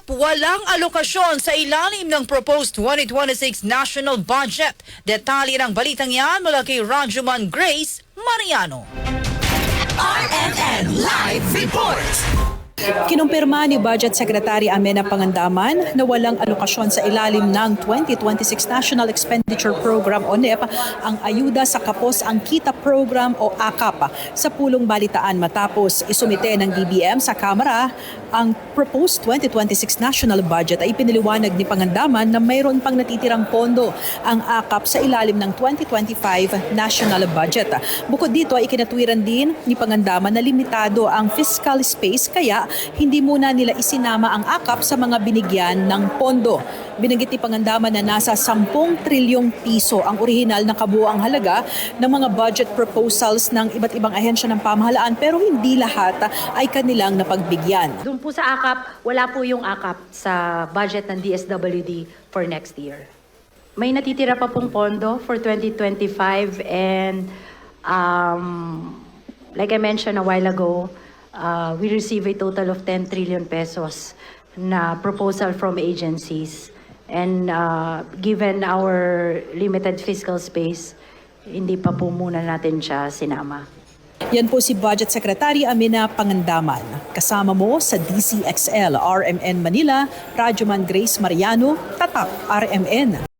AKAP walang alokasyon sa ilalim ng proposed 2026 national budget. Detalye ng balitang yan mula kay Rajuman Grace Mariano. RMN Live Report! Kinumpirma ni Budget Secretary Amenah Pangandaman na walang alokasyon sa ilalim ng 2026 National Expenditure Program o NEP ang ayuda sa Kapos ang Kita Program o AKAP sa pulong balitaan matapos isumite ng DBM sa Kamara ang proposed 2026 national budget ay piniliwanag ni Pangandaman na mayroon pang natitirang pondo ang AKAP sa ilalim ng 2025 national budget. Bukod dito ay ikinatwiran din ni Pangandaman na limitado ang fiscal space kaya hindi muna nila isinama ang AKAP sa mga binigyan ng pondo. Binanggit ni Pangandaman na nasa 10 trilyong piso ang orihinal na kabuuang halaga ng mga budget proposals ng iba't ibang ahensya ng pamahalaan pero hindi lahat ay kanilang napagbigyan. Doon po sa AKAP, wala po yung AKAP sa budget ng DSWD for next year. May natitira pa pong pondo for 2025 and like I mentioned a while ago, we receive a total of 10 trillion pesos na proposal from agencies. And given our limited fiscal space, hindi pa po muna natin siya sinama. Yan po si Budget Secretary Amenah Pangandaman. Kasama mo sa DCXL RMN Manila, Rajuman Grace Mariano, Tatak RMN.